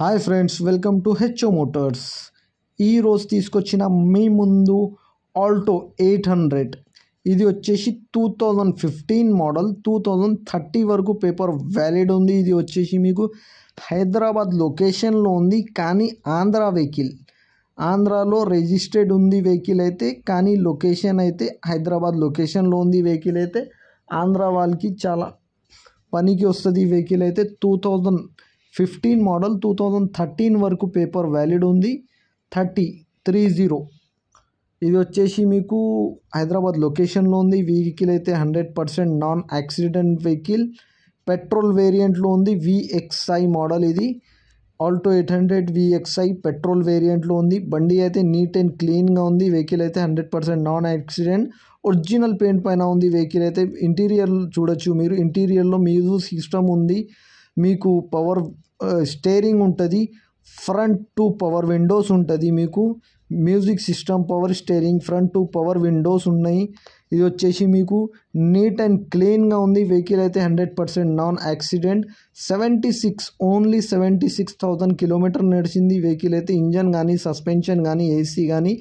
Hi friends, welcome to HO Motors. ఈరోజు తీసుకొచ్చిన మీ ముందు ఆల్టో 800. ఇది వచ్చేసి 2015 మోడల్, 2030 వరకు పేపర్ వ్యాలిడ్ ఉంది. ఇది వచ్చేసి మీకు హైదరాబాద్ లొకేషన్లో ఉంది, కానీ ఆంధ్ర వెహికల్. ఆంధ్రాలో రిజిస్టర్డ్ ఉంది వెహికల్ అయితే, కానీ లొకేషన్ అయితే హైదరాబాద్ లొకేషన్లో ఉంది వెహికల్ అయితే. ఆంధ్ర వాళ్ళకి చాలా పనికి వస్తుంది ఈ వెహికల్ అయితే. 2015 మోడల్, 2013 వరకు పేపర్ వ్యాలిడ్ ఉంది. 30. ఇది వచ్చేసి మీకు హైదరాబాద్ లొకేషన్లో ఉంది వెహికల్ అయితే. 100% నాన్ యాక్సిడెంట్ వెహికల్. పెట్రోల్ వేరియంట్లో ఉంది. VXI మోడల్ ఇది. ఆల్టో 800 VXI పెట్రోల్ వేరియంట్లో ఉంది. బండి అయితే నీట్ అండ్ క్లీన్గా ఉంది. వెహికల్ అయితే 100% నాన్ యాక్సిడెంట్. ఒరిజినల్ పెయింట్ పైన ఉంది వెహికల్ అయితే. ఇంటీరియర్ చూడొచ్చు మీరు. ఇంటీరియర్లో మ్యూజిక్ సిస్టమ్ ఉంది, మీకు పవర్ స్టీరింగ్ ఉంటుంది, ఫ్రంట్ 2 పవర్ విండోస్ ఉంటుంది, మీకు music system, power steering, front 2 power Windows ఉన్నాయి. ఇది వచ్చేసి మీకు నీట్ అండ్ క్లీన్గా ఉంది వెహికల్ అయితే. 100% నాన్ యాక్సిడెంట్. ఓన్లీ 76,000 కిలోమీటర్ నడిచింది వెహికల్ అయితే. ఇంజన్ కానీ, సస్పెన్షన్ కానీ, ఏసీ కానీ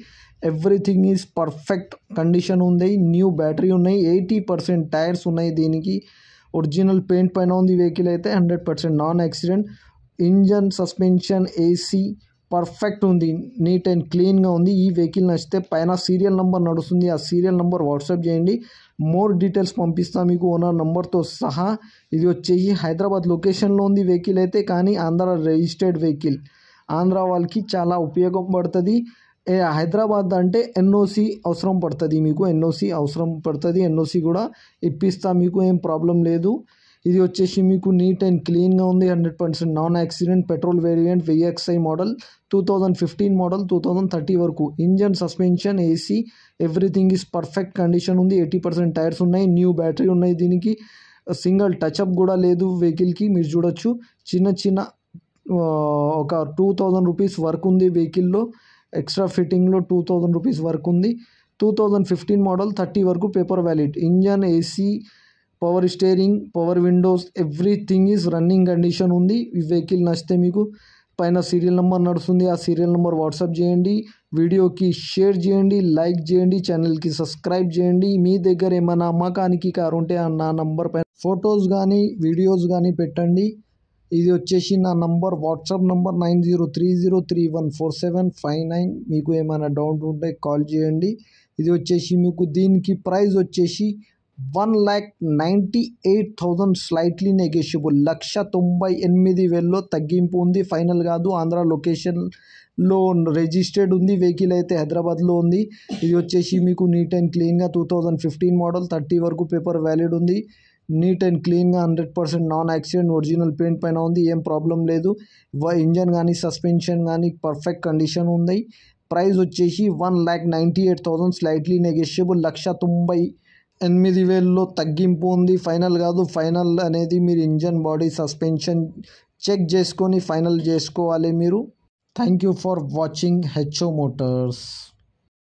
ఎవ్రీథింగ్ ఈజ్ పర్ఫెక్ట్ కండిషన్ ఉంది. న్యూ బ్యాటరీ ఉన్నాయి. 80% టైర్స్ ఉన్నాయి దీనికి. ఒరిజినల్ పెయింట్ పైన ఉంది వెహికల్ అయితే. 100% non accident. Engine, suspension, AC perfect ఉంది. నీట్ అండ్ క్లీన్గా ఉంది. ఈ వెహికల్ నచ్చితే పైన సీరియల్ నెంబర్ నడుస్తుంది, ఆ సీరియల్ నెంబర్ వాట్సాప్ చేయండి. మోర్ డీటెయిల్స్ పంపిస్తాను మీకు ఓనర్ నెంబర్తో సహా. ఇది వచ్చేసి హైదరాబాద్ లొకేషన్లో ఉంది వెహికల్ అయితే, కానీ ఆంధ్ర రిజిస్టర్డ్ వెహికల్. ఆంధ్ర వాళ్ళకి చాలా ఉపయోగపడుతుంది. హైదరాబాద్ అంటే ఎన్ఓసి అవసరం పడుతుంది మీకు. ఎన్ఓసి కూడా ఇప్పిస్తా మీకు, ఏం ప్రాబ్లం లేదు. ఇది వచ్చేసి మీకు నీట్ అండ్ క్లీన్గా ఉంది. 100% non accident. Petrol variant, VXI model, 2015 model, 2030 వరకు. Engine, suspension, AC everything is perfect condition ఉంది. 80% టైర్స్ ఉన్నాయి. న్యూ బ్యాటరీ ఉన్నాయి దీనికి. సింగిల్ టచ్అప్ కూడా లేదు వెహికల్కి. మీరు చూడొచ్చు, చిన్న ఒక 2,000 రూపీస్ వర్క్ ఉంది వెహికల్లో. ఎక్స్ట్రా ఫిట్టింగ్లో 2,000 రూపీస్ వర్క్ ఉంది. 2015 మోడల్, 30 వరకు paper valid. Engine, AC, power steering, power Windows everything is running condition ఉంది. ఈ వెహికల్ నచ్చితే మీకు పైన సీరియల్ నెంబర్ నడుస్తుంది, ఆ సీరియల్ నెంబర్ వాట్సాప్ చేయండి. వీడియోకి షేర్ చేయండి, లైక్ చేయండి, ఛానల్కి సబ్స్క్రైబ్ చేయండి. మీ దగ్గర ఏమైనా అమ్మకానికి కారు ఉంటే నా నంబర్ పైన ఫొటోస్ కానీ వీడియోస్ కానీ పెట్టండి. ఇది వచ్చేసి నా నంబర్, వాట్సాప్ నంబర్ 9030314759. మీకు ఏమైనా డౌట్ ఉంటే కాల్ చేయండి. ఇది వచ్చేసి మీకు దీనికి ప్రైస్ వచ్చేసి 1,98,000 స్లైట్లీ నెగోషియబుల్. 1,98,000లో తగ్గింపు ఉంది, ఫైనల్ కాదు. ఆంధ్ర లొకేషన్లో రిజిస్టర్డ్ ఉంది వెహికల్ అయితే. హైదరాబాద్లో ఉంది. ఇది వచ్చేసి మీకు నీట్ అండ్ క్లీన్గా 2015 మోడల్, 30 వరకు పేపర్ వ్యాలిడ్ ఉంది. నీట్ అండ్ క్లీన్గా 100% నాన్ యాక్సిడెంట్. ఒరిజినల్ పెయింట్ పైన ఉంది, ఏం ప్రాబ్లం లేదు. ఇంజన్ కానీ, సస్పెన్షన్ కానీ పర్ఫెక్ట్ కండిషన్ ఉంది. ప్రైస్ వచ్చేసి 1,98,000 స్లైట్లీ నెగోషియబుల్. 1,98,000లో తగ్గింపు ఉంది, ఫైనల్ కాదు. ఫైనల్ అనేది మీరు ఇంజన్, బాడీ, సస్పెన్షన్ చెక్ చేసుకొని ఫైనల్ చేసుకోవాలి మీరు. Thank you for watching HO Motors.